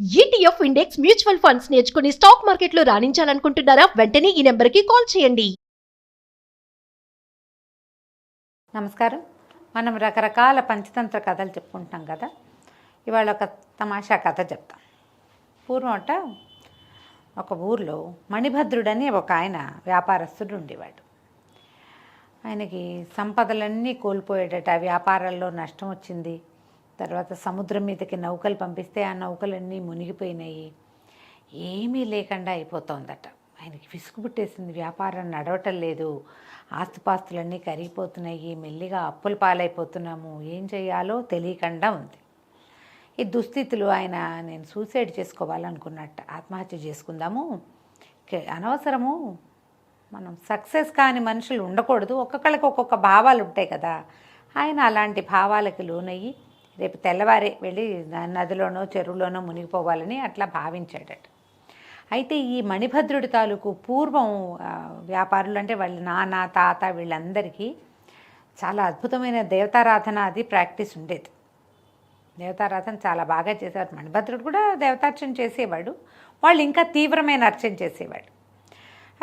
ETF index mutual funds నేర్చుకుని stock మార్కెట్లో రాణించాలనుకుంటున్నారా? వెంటనే ఈ నెంబర్కి కాల్ చేయండి. నమస్కారం. మనం రకరకాల పంచతంత్ర కథలు చెప్పుకుంటున్నాం కదా. ఇవాళ ఒక తమాషా కథ చెప్తాం. పూర్వమట ఒక ఊర్లో మణిభద్రుడని ఒక ఆయన వ్యాపారస్తుడు ఉండేవాడు. ఆయనకి సంపదలన్నీ కోల్పోయాడట. వ్యాపారాల్లో నష్టం వచ్చింది. తర్వాత సముద్రం మీదకి నౌకలు పంపిస్తే ఆ నౌకలన్నీ మునిగిపోయినాయి. ఏమీ లేకుండా అయిపోతుందట. ఆయనకి విసుగు పుట్టేసింది. వ్యాపారం నడవటం లేదు, ఆస్తుపాస్తులన్నీ కరిగిపోతున్నాయి, మెల్లిగా అప్పుల పాలైపోతున్నాము, ఏం చేయాలో తెలియకుండా ఉంది. ఈ దుస్థితులు నేను సూసైడ్ చేసుకోవాలనుకున్నట్ట. ఆత్మహత్య చేసుకుందాము, అనవసరము, మనం సక్సెస్ కాని మనుషులు ఉండకూడదు, ఒక్కొక్కళ్ళకి ఒక్కొక్క భావాలు ఉంటాయి కదా. ఆయన అలాంటి భావాలకు లోనయ్యి రేపు తెల్లవారే వెళ్ళి నదిలోనో చెరువులోనో మునిగిపోవాలని అట్లా భావించాడట. అయితే ఈ మణిభద్రుడి తాలూకు పూర్వం వ్యాపారులు అంటే వాళ్ళ నాన్న తాత వీళ్ళందరికీ చాలా అద్భుతమైన దేవతారాధన అది ప్రాక్టీస్ ఉండేది. దేవతారాధన చాలా బాగా చేసేవాడు. మణిభద్రుడు కూడా దేవతార్చన చేసేవాడు, వాళ్ళు ఇంకా తీవ్రమైన అర్చన చేసేవాడు.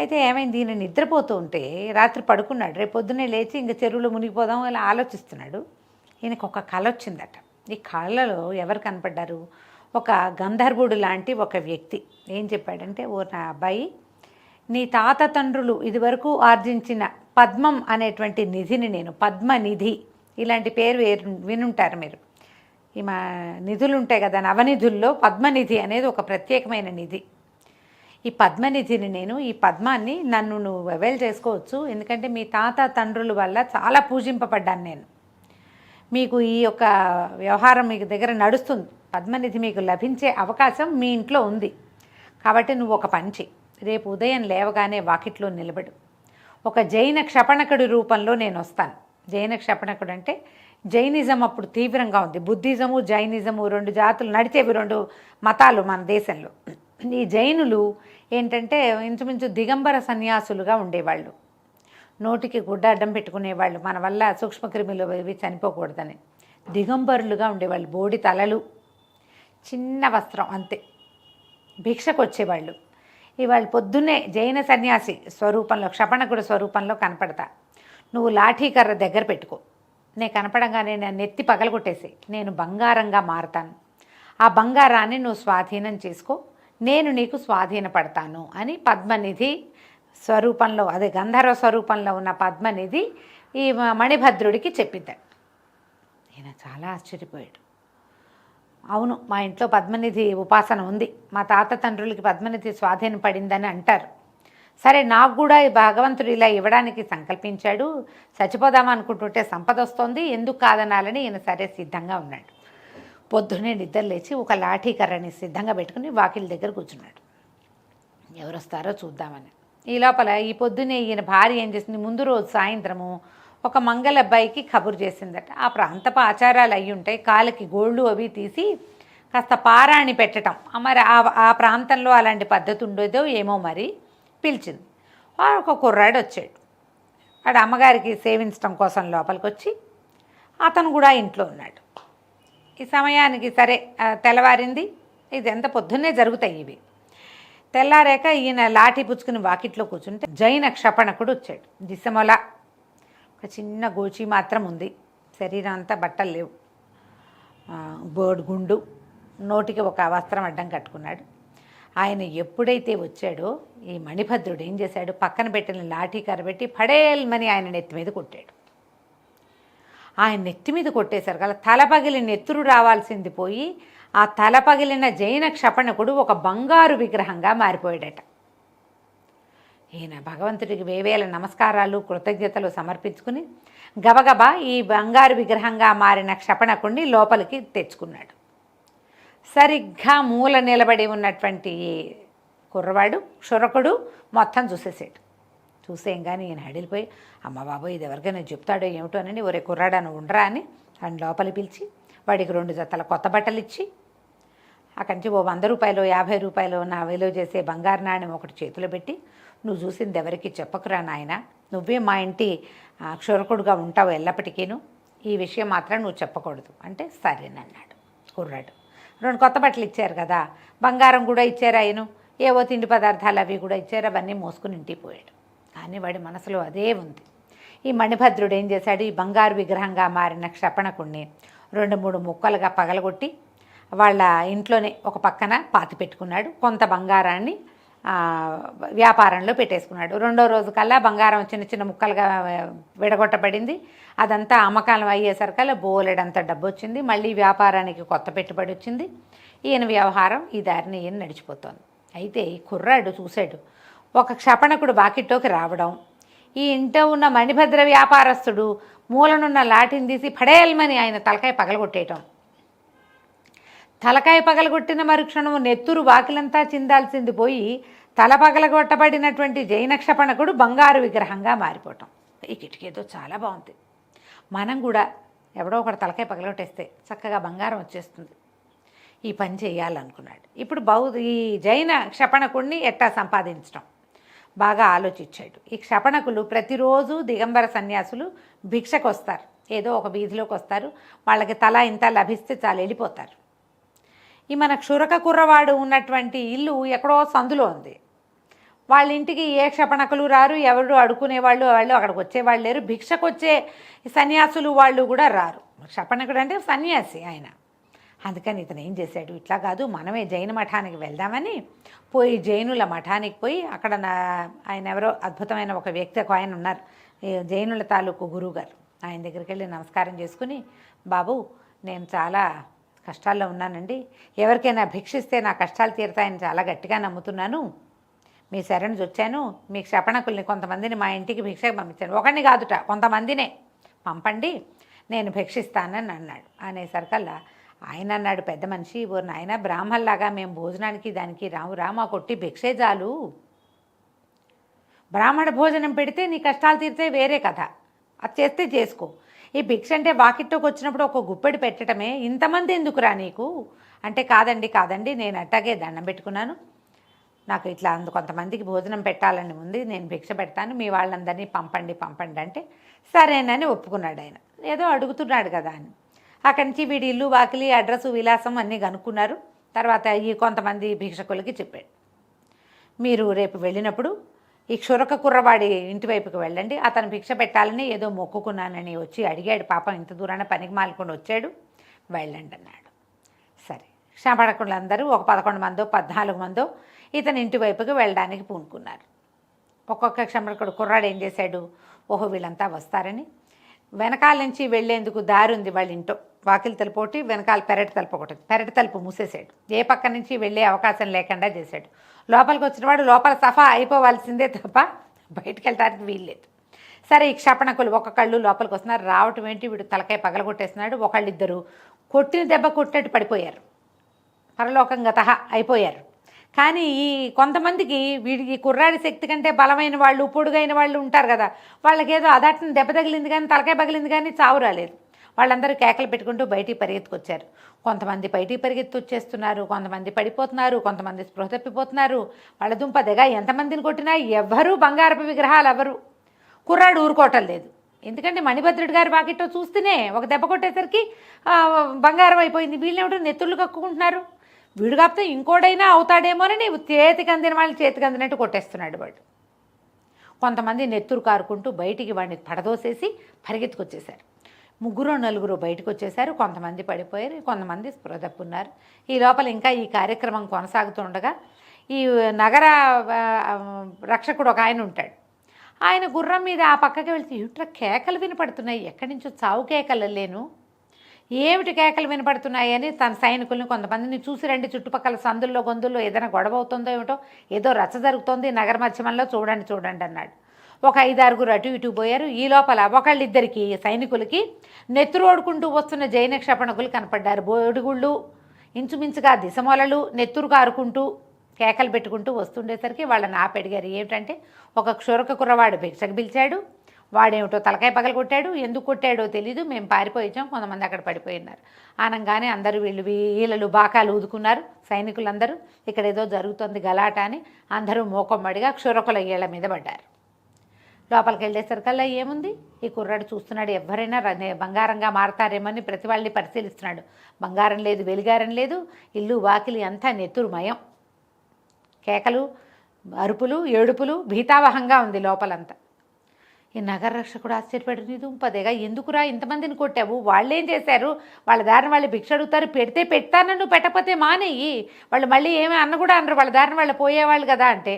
అయితే ఏమైంది, ఈయన నిద్రపోతూ ఉంటే రాత్రి పడుకున్నాడు. రేపు పొద్దున్నే లేచి ఇంక చెరువులో మునిగిపోదాం ఇలా ఆలోచిస్తున్నాడు. ఈయనకు ఒక కళ వచ్చిందట. ఈ కళలో ఎవరు కనపడ్డారు? ఒక గంధర్వుడు లాంటి ఒక వ్యక్తి ఏం చెప్పాడంటే, ఓ నా అబ్బాయి, నీ తాత తండ్రులు ఇదివరకు ఆర్జించిన పద్మం అనేటువంటి నిధిని, నేను పద్మనిధి ఇలాంటి పేరు వినుంటారు మీరు. ఈ మా నిధులు ఉంటాయి కదా, నవనిధుల్లో పద్మనిధి అనేది ఒక ప్రత్యేకమైన నిధి. ఈ పద్మనిధిని ఈ పద్మాన్ని నువ్వు అవైల్ చేసుకోవచ్చు. ఎందుకంటే మీ తాత తండ్రుల వల్ల చాలా పూజింపబడ్డాను నేను. మీకు ఈ యొక్క వ్యవహారం మీకు దగ్గర నడుస్తుంది. పద్మనిధి మీకు లభించే అవకాశం మీ ఇంట్లో ఉంది. కాబట్టి నువ్వు ఒక పని చెయ్యి. రేపు ఉదయం లేవగానే వాకిట్లో నిలబడు. ఒక జైన క్షపణకుడి రూపంలో నేను వస్తాను. జైన క్షపణకుడు అంటే జైనిజం అప్పుడు తీవ్రంగా ఉంది. బుద్ధిజము జైనిజము రెండు జాతులు నడిచేవి, రెండు మతాలు మన దేశంలో. ఈ జైనులు ఏంటంటే ఇంచుమించు దిగంబర సన్యాసులుగా ఉండేవాళ్ళు. నోటికి గుడ్డ అడ్డం పెట్టుకునేవాళ్ళు, మన వల్ల సూక్ష్మక్రిమిలు ఇవి చనిపోకూడదని. దిగంబరులుగా ఉండేవాళ్ళు, బోడి తలలు, చిన్న వస్త్రం అంతే. భిక్షకు వచ్చేవాళ్ళు. ఇవాళ పొద్దున్నే జైన సన్యాసి స్వరూపంలో, క్షపణకుడి స్వరూపంలో కనపడతా. నువ్వు లాఠీకర్ర దగ్గర పెట్టుకో. నేను కనపడంగానే నేను నెత్తి పగలగొట్టేసి నేను బంగారంగా మారతాను. ఆ బంగారాన్ని నువ్వు స్వాధీనం చేసుకో, నేను నీకు స్వాధీనపడతాను అని పద్మనిధి స్వరూపంలో, అదే గంధర్వ స్వరూపంలో ఉన్న పద్మనిధి ఈ మణిభద్రుడికి చెప్పిద్దాడు. ఈయన చాలా ఆశ్చర్యపోయాడు. అవును, మా ఇంట్లో పద్మనిధి ఉపాసన ఉంది, మా తాత తండ్రులకి పద్మనిధి స్వాధీనం పడిందని అంటారు. సరే, నాకు కూడా ఈ భగవంతుడు ఇలా ఇవ్వడానికి సంకల్పించాడు. చచ్చిపోదామనుకుంటుంటే సంపద వస్తుంది, ఎందుకు కాదనాలని ఈయన సరే సిద్ధంగా ఉన్నాడు. పొద్దున్నే నిద్ర లేచి ఒక లాఠీకర్రని సిద్ధంగా పెట్టుకుని వాకిలి దగ్గర కూర్చున్నాడు. ఎవరు వస్తారో చూద్దామని. ఈ లోపల ఈ పొద్దునే ఈయన భార్య ఏం చేసింది, ముందు రోజు సాయంత్రము ఒక మంగళ అబ్బాయికి కబురు చేసిందట. ఆ ప్రాంతపు ఆచారాలు అయ్యి ఉంటాయి, కాళ్ళకి గోళ్ళు అవి తీసి కాస్త పారాణి పెట్టడం. మరి ఆ ప్రాంతంలో అలాంటి పద్ధతి ఉండేదో ఏమో మరి పిలిచింది. ఒక కుర్రాడు వచ్చాడు. వాడు అమ్మగారికి సేవించడం కోసం లోపలికి వచ్చి అతను కూడా ఇంట్లో ఉన్నాడు. ఈ సమయానికి సరే తెల్లవారింది. ఇది ఎంత పొద్దున్నే జరుగుతాయి ఇవి. తెల్లారాక ఈయన లాఠీ పుచ్చుకుని వాకిట్లో కూర్చుంటే జైన క్షపణకుడు వచ్చాడు. దిశమొల, ఒక చిన్న గోచి మాత్రం ఉంది, శరీరం అంతా బట్టలు లేవు, బోడిగుండు, నోటికి ఒక వస్త్రం అడ్డం కట్టుకున్నాడు. ఆయన ఎప్పుడైతే వచ్చాడో ఈ మణిభద్రుడు ఏం చేశాడు, పక్కన పెట్టిన లాఠీ కర్రబెట్టి పడేల్మని ఆయన నెత్తి మీద కొట్టాడు. ఆయన నెత్తి మీద కొట్టేశారు కదా, తల పగిలిన నెత్తురు రావాల్సింది పోయి ఆ తల పగిలిన జైన క్షపణకుడు ఒక బంగారు విగ్రహంగా మారిపోయాడట. ఈయన భగవంతుడికి వేవేల నమస్కారాలు కృతజ్ఞతలు సమర్పించుకుని గబగబా ఈ బంగారు విగ్రహంగా మారిన క్షపణకుడిని లోపలికి తెచ్చుకున్నాడు. సరిగ్గా మూల నిలబడి ఉన్నటువంటి కుర్రవాడు క్షురకుడు మొత్తం చూసేసాడు. చూసేయంగానే ఈయన హడిలిపోయి, అమ్మ బాబు ఇది ఎవరికైనా చెప్తాడో ఏమిటోనని, ఒరే కుర్రాడా నువ్వు ఉండరా అని ఆయన లోపలి పిలిచి వాడికి 2 జతల కొత్త బట్టలు ఇచ్చి అక్కడి నుంచి ఓ 100 రూపాయలు 50 రూపాయలు నా విలువ చేసే బంగారు నాణ్యం ఒకటి చేతిలో పెట్టి, నువ్వు చూసింది ఎవరికి చెప్పకురా నాయన, నువ్వే మా ఇంటి క్షురకుడుగా ఉంటావు ఎల్లప్పటికీను, ఈ విషయం మాత్రం నువ్వు చెప్పకూడదు అంటే సరేనన్నాడు కుర్రాడు. 2 కొత్త బట్టలు ఇచ్చారు కదా, బంగారం కూడా ఇచ్చారు ఆయను, ఏవో తిండి పదార్థాలు అవి కూడా ఇచ్చారు, అవన్నీ మోసుకుని ఇంటికి పోయాడు. కానీ వాడి మనసులో అదే ఉంది. ఈ మణిభద్రుడు ఏం చేశాడు, ఈ బంగారు విగ్రహంగా మారిన క్షపణకుణ్ణి 2-3 ముక్కలుగా పగలగొట్టి వాళ్ళ ఇంట్లోనే ఒక పక్కన పాతి పెట్టుకున్నాడు. కొంత బంగారాన్ని వ్యాపారంలో పెట్టేసుకున్నాడు. 2వ రోజు కల్లా బంగారం చిన్న చిన్న ముక్కలుగా విడగొట్టబడింది. అదంతా అమ్మకాలం అయ్యేసరికల్లా బోలెడంత డబ్బు వచ్చింది. మళ్ళీ వ్యాపారానికి కొత్త పెట్టుబడి వచ్చింది. ఈయన వ్యవహారం ఈ దారిని ఈయన నడిచిపోతోంది. అయితే ఈ కుర్రాడు చూశాడు, ఒక క్షపణకుడు వాకిట్లోకి రావడం, ఈ ఇంట్లో ఉన్న మణిభద్ర వ్యాపారస్తుడు మూలనున్న లాఠీని తీసి పడేయమని ఆయన తలకాయ పగలగొట్టేయటం. తలకాయ పగలగొట్టిన మరుక్షణం నెత్తురు వాకిలంతా చిందాల్సింది పోయి తల పగలగొట్టబడినటువంటి జైన క్షపణకుడు బంగారు విగ్రహంగా మారిపోవటం. ఈ కిటికీతో చాలా బాగుంది, మనం కూడా ఎవడో ఒకటి తలకాయ పగలగొట్టేస్తే చక్కగా బంగారం వచ్చేస్తుంది, ఈ పని చేయాలనుకున్నాడు. ఇప్పుడు ఈ జైన క్షపణకుడిని ఎట్టా సంపాదించడం బాగా ఆలోచించాడు. ఈ క్షపణకులు ప్రతిరోజు దిగంబర సన్యాసులు భిక్షకు వస్తారు, ఏదో ఒక వీధిలోకి వస్తారు, వాళ్ళకి తల ఇంత లభిస్తే చాలు వెళ్ళిపోతారు. ఈ మన క్షురక కుర్రవాడు ఉన్నటువంటి ఇల్లు ఎక్కడో సందులో ఉంది. వాళ్ళ ఇంటికి ఏ క్షపణకులు రారు, ఎవరు అడుక్కునేవాళ్ళు అక్కడికి వచ్చేవాళ్ళు లేరు. భిక్షకు వచ్చే సన్యాసులు వాళ్ళు కూడా రారు. క్షపణకుడు అంటే సన్యాసి ఆయన. అందుకని ఇతను ఏం చేశాడు, ఇట్లా కాదు మనమే జైన మఠానికి వెళ్దామని పోయి జైనుల మఠానికి పోయి అక్కడ ఆయన ఎవరో అద్భుతమైన ఒక వ్యక్తి ఒక ఆయన ఉన్నారు, జైనుల తాలూకు గురువుగారు. ఆయన దగ్గరికి వెళ్ళి నమస్కారం చేసుకుని, బాబు నేను చాలా కష్టాల్లో ఉన్నానండి, ఎవరికైనా భిక్షిస్తే నా కష్టాలు తీరుతాయని చాలా గట్టిగా నమ్ముతున్నాను, మీ శరణు వచ్చాను, మీ క్షపణకుల్ని కొంతమందిని మా ఇంటికి భిక్షకు పంపించాను, ఒకరిని కాదుట కొంతమందినే పంపండి, నేను భిక్షిస్తానని అన్నాడు. అనేసరికల్లా ఆయన అన్నాడు, పెద్ద మనిషి, ఓ నాయన బ్రాహ్మణలాగా మేము భోజనానికి దానికి రామురా, మా కొట్టి భిక్షే చాలు, బ్రాహ్మణ భోజనం పెడితే నీ కష్టాలు తీరితే వేరే కథ, అది చేస్తే చేసుకో, ఈ భిక్ష అంటే వాకిట్లోకి వచ్చినప్పుడు ఒక గుప్పెడు పెట్టడమే, ఇంతమంది ఎందుకురా నీకు అంటే, కాదండి నేను అట్టాగే దండం పెట్టుకున్నాను, నాకు ఇట్లా కొంతమందికి భోజనం పెట్టాలని ఉంది, నేను భిక్ష పెడతాను, మీ వాళ్ళందరినీ పంపండి అంటే సరేనని ఒప్పుకున్నాడు. ఆయన ఏదో అడుగుతున్నాడు కదా అని అక్కడి నుంచి వీడి ఇల్లు వాకిలి అడ్రస్ విలాసం అన్నీ కనుక్కున్నారు. తర్వాత ఈ కొంతమంది భిక్షకులకి చెప్పాడు, మీరు రేపు వెళ్ళినప్పుడు ఈ క్షురక కుర్రవాడి ఇంటి వైపుకి వెళ్ళండి, అతను భిక్ష పెట్టాలని ఏదో మొక్కుకున్నానని వచ్చి అడిగాడు, పాపం ఇంత దూరాన పనికి మాలకుండా వచ్చాడు, వెళ్ళండి అన్నాడు. సరే క్షపణకులందరూ ఒక 11 మందో 14 మందో ఇతని ఇంటి వైపుకి వెళ్ళడానికి పూనుకున్నారు. ఒక్కొక్క క్షపణకుడు కుర్రాడు ఏం చేశాడు, ఓహో వీళ్ళంతా వస్తారని వెనకాల నుంచి వెళ్ళేందుకు దారి ఉంది వాళ్ళ ఇంట్లో, వాకిలి తలుపు ఒకటి, వెనకాల పెరటి తలుపు ఒకటి, పెరటి తలుపు మూసేశాడు, ఏ పక్క నుంచి వెళ్ళే అవకాశం లేకుండా చేశాడు. లోపలికి వచ్చినవాడు లోపల సఫా అయిపోవాల్సిందే తప్ప బయటికి వెళ్ళడానికి వీల్లేదు. సరే ఈ క్షపణకులు ఒక్కొక్కళ్ళు లోపలికి వస్తున్నారు, రావటం ఏంటి వీడు తలకాయ పగలగొట్టేస్తున్నాడు, ఒకళ్ళిద్దరు కొట్టిన దెబ్బ కొట్టినట్టు పడిపోయారు, పరలోకం గతః అయిపోయారు. కానీ ఈ కొంతమందికి వీడికి కుర్రాడి శక్తి కంటే బలమైన వాళ్ళు పొడుగైన వాళ్ళు ఉంటారు కదా, వాళ్ళకేదో అదాటిని దెబ్బ తగిలింది కానీ తలకాయ పగిలింది కానీ చావు రాలేదు. వాళ్ళందరూ కేకలు పెట్టుకుంటూ బయటికి పరిగెత్తుకొచ్చారు. కొంతమంది బయటికి పరిగెత్తి వచ్చేస్తున్నారు, కొంతమంది పడిపోతున్నారు, కొంతమంది స్పృహ తప్పిపోతున్నారు. వాళ్ళ దుంపదగా ఎంతమందిని కొట్టినా ఎవ్వరూ బంగారపు విగ్రహాలు ఎవరు. కుర్రాడు ఊరుకోవటం లేదు, ఎందుకంటే మణిభద్రుడి గారి వాకిట్లో చూస్తేనే ఒక దెబ్బ కొట్టేసరికి బంగారం అయిపోయింది. వీళ్ళేమిటో నెత్తుళ్ళు కక్కుకుంటున్నారు, వీడు కాకపోతే ఇంకోడైనా అవుతాడేమోనని చేతికి అందిన వాళ్ళు చేతికి అందినట్టు కొట్టేస్తున్నాడు వాడు. కొంతమంది నెత్తురు కారుకుంటూ బయటికి వాడిని పడదోసేసి పరిగెత్తుకొచ్చేశారు. 3-4 బయటకు వచ్చేసారు, కొంతమంది పడిపోయారు, కొంతమంది స్పృహ తప్పున్నారు. ఈ లోపల ఇంకా ఈ కార్యక్రమం కొనసాగుతుండగా ఈ నగర రక్షకుడు ఒక ఆయన ఉంటాడు, ఆయన గుర్రం మీద ఆ పక్కకి వెళ్తే ఇట్లా కేకలు వినపడుతున్నాయి, ఎక్కడి నుంచో చావు కేకలు లేను, ఏమిటి కేకలు వినపడుతున్నాయని తన సైనికుల్ని కొంతమందిని చూసి రండి, చుట్టుపక్కల సందుల్లో గొంతుల్లో ఏదైనా గొడవ అవుతుందో ఏమిటో, ఏదో రచ్చ జరుగుతోంది నగర మధ్యమంలో చూడండి అన్నాడు. ఒక 5-6 అటు ఇటు పోయారు. ఈ లోపల ఒకళ్ళిద్దరికి సైనికులకి నెత్తురు ఓడుకుంటూ వస్తున్న జైన క్షపణకులు కనపడ్డారు. బోడిగుళ్ళు ఇంచుమించుగా దిశమొలలు నెత్తురు కారుకుంటూ కేకలు పెట్టుకుంటూ వస్తుండేసరికి వాళ్ళని ఆపెడిగారు. ఏమిటంటే ఒక క్షురక కుర్రవాడు భిక్షకు పిలిచాడు, వాడేమిటో తలకాయ పగలు కొట్టాడు, ఎందుకు కొట్టాడో తెలీదు, మేము పారిపోయించాం, కొంతమంది అక్కడ పడిపోయినారు అనగానే అందరూ వీళ్ళు బాకాలు ఊదుకున్నారు. సైనికులందరూ ఇక్కడ ఏదో జరుగుతుంది గలాట అని అందరూ మోకొమ్మడిగా క్షురకుల ఏళ్ల మీద పడ్డారు. లోపలికి వెళ్ళేసరికల్లా ఏముంది, ఈ కుర్రాడు చూస్తున్నాడు, ఎవరైనా బంగారంగా మారతారేమని ప్రతి వాళ్ళని పరిశీలిస్తున్నాడు. బంగారం లేదు, వెలిగారం లేదు, ఇల్లు వాకిలి అంతా నెత్తురుమయం, కేకలు, అరుపులు, ఏడుపులు, భీతావహంగా ఉంది లోపలంతా. ఈ నగర రక్షకుడు ఆశ్చర్యపడి, నీ దుంపదేగా ఎందుకురా ఇంతమందిని కొట్టావు, వాళ్ళేం చేశారు, వాళ్ళ దారిని వాళ్ళు భిక్ష అడుగుతారు, పెడితే పెడతాను, నువ్వు పెట్టకపోతే మానేయి, వాళ్ళు మళ్ళీ ఏమీ అన్న కూడా అనరు, వాళ్ళ దారిని వాళ్ళు పోయేవాళ్ళు కదా అంటే.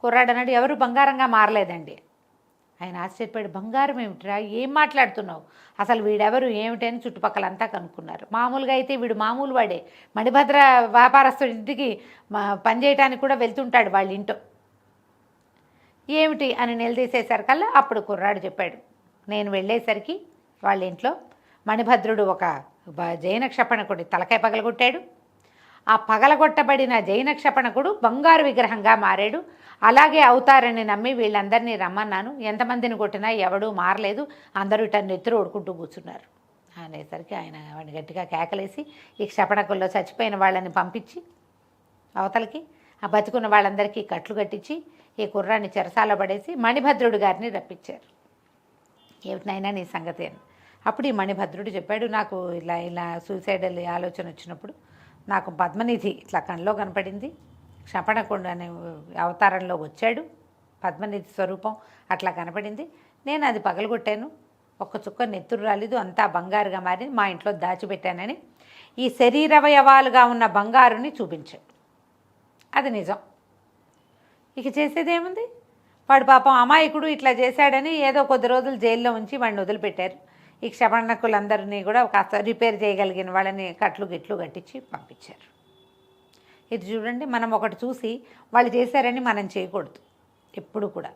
కుర్రాడు అన్నాడు, ఎవరు బంగారంగా మారలేదండి. ఆయన ఆశ్చర్యపడి, బంగారం ఏమిటిరా, ఏం మాట్లాడుతున్నావు, అసలు వీడెవరు ఏమిటి అని చుట్టుపక్కలంతా కనుక్కున్నారు. మామూలుగా అయితే వీడు మామూలు వాడే, మణిభద్ర వ్యాపారస్తుడి ఇంటికి పనిచేయడానికి కూడా వెళ్తుంటాడు వాళ్ళ ఇంట్లో. ఏమిటి అని నిలదీసేసరికల్లా అప్పుడు కుర్రాడు చెప్పాడు, నేను వెళ్ళేసరికి వాళ్ళ ఇంట్లో మణిభద్రుడు ఒక జైన క్షపణకుడి తలకాయ పగలగొట్టాడు. ఆ పగలగొట్టబడిన జైన క్షపణకుడు బంగారు విగ్రహంగా మారాడు. అలాగే అవుతారని నమ్మి వీళ్ళందరినీ రమ్మన్నాను, ఎంతమందిని కొట్టినా ఎవడూ మారలేదు, అందరూ ఇట నెత్తురు ఓడుకుంటూ కూర్చున్నారు అనేసరికి ఆయన వాడిని గట్టిగా కేకలేసి ఈ క్షపణకుల్లో చచ్చిపోయిన వాళ్ళని పంపించి అవతలకి ఆ బతుకున్న వాళ్ళందరికీ కట్లు కట్టించి ఈ కుర్రాన్ని చెరసాల పడేసి మణిభద్రుడు గారిని రప్పించారు. ఏమిటినైనా నీ సంగతి అని. అప్పుడు ఈ మణిభద్రుడు చెప్పాడు, నాకు ఇలా సూసైడల్ ఆలోచన వచ్చినప్పుడు నాకు పద్మనిధి ఇట్లా కళ్ళలో కనపడింది, క్షపణకుడు అనే అవతారంలో వచ్చాడు, పద్మనిధి స్వరూపం అట్లా కనపడింది, నేను అది పగలగొట్టాను, ఒక్క చుక్క నెత్తురు రాలేదు, అంతా బంగారుగా మారి మా ఇంట్లో దాచిపెట్టానని ఈ శరీరవయవాలుగా ఉన్న బంగారుని చూపించాడు. అది నిజం. ఇక చేసేదేముంది, వాడు పాపం అమాయకుడు ఇట్లా చేశాడని ఏదో కొద్ది రోజులు జైల్లో ఉంచి వాడిని వదిలిపెట్టారు. ఈ క్షపణకులందరినీ కూడా కాస్త రిపేర్ చేయగలిగిన వాళ్ళని కట్లు గిట్లు కట్టించి పంపించారు. ఇది చూడండి, మనం ఒకటి చూసి వాళ్ళు చేశారని మనం చేయకూడదు ఎప్పుడు కూడా.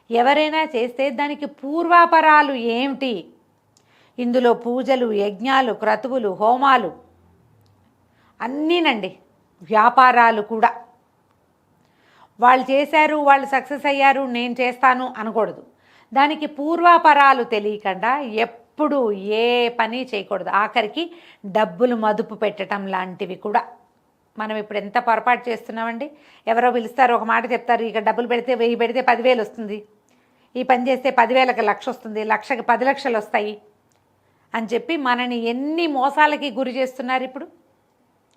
ఎవరైనా చేస్తే దానికి పూర్వాపరాలు ఏమిటి, ఇందులో పూజలు, యజ్ఞాలు, క్రతువులు, హోమాలు అన్నీనండి, వ్యాపారాలు కూడా. వాళ్ళు చేశారు, వాళ్ళు సక్సెస్ అయ్యారు, నేను చేస్తాను అనకూడదు. దానికి పూర్వాపరాలు తెలియకుండా ఎప్పుడు ఏ పని చేయకూడదు. ఆఖరికి డబ్బులు మదుపు పెట్టడం లాంటివి కూడా. మనం ఇప్పుడు ఎంత పొరపాటు చేస్తున్నామండి, ఎవరో పిలుస్తారు, ఒక మాట చెప్తారు, ఇక డబ్బులు పెడితే 1000 పెడితే 10,000 వస్తుంది, ఈ పని చేస్తే 10,000కి 1,00,000 వస్తుంది, 1,00,000కి 10 లక్షలు వస్తాయి అని చెప్పి మనని ఎన్ని మోసాలకి గురి చేస్తున్నారు. ఇప్పుడు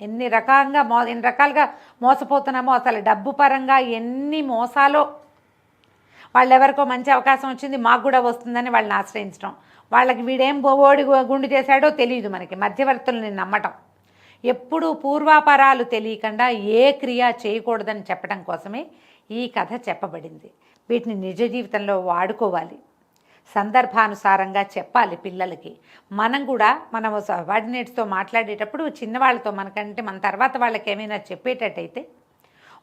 ఎన్ని రకాలుగా మోసపోతున్నామో, అసలు డబ్బు పరంగా ఎన్ని మోసాలో. వాళ్ళు ఎవరికో మంచి అవకాశం వచ్చింది, మాకు కూడా వస్తుందని వాళ్ళని ఆశ్రయించడం, వాళ్ళకి వీడేం ఓడి గుండు చేశాడో తెలియదు, మనకి మధ్యవర్తులని నమ్మటం. ఎప్పుడూ పూర్వాపరాలు తెలియకుండా ఏ క్రియ చేయకూడదని చెప్పడం కోసమే ఈ కథ చెప్పబడింది. వీటిని నిజ జీవితంలో వాడుకోవాలి, సందర్భానుసారంగా చెప్పాలి పిల్లలకి. మనం కూడా మనము సబార్డినేట్స్తో మాట్లాడేటప్పుడు చిన్నవాళ్ళతో మనకంటే మన తర్వాత వాళ్ళకి ఏమైనా చెప్పేటట్టయితే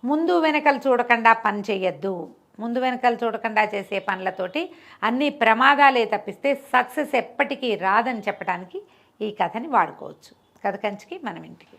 ముందు వెనకలు చూడకుండా పని చేయొద్దు. ముందు వెనకలు చూడకుండా చేసే పనులతోటి అన్ని ప్రమాదాలే తప్పిస్తే సక్సెస్ ఎప్పటికీ రాదని చెప్పడానికి ఈ కథని వాడుకోవచ్చు. కథ కంచికి మనం ఇంటికి.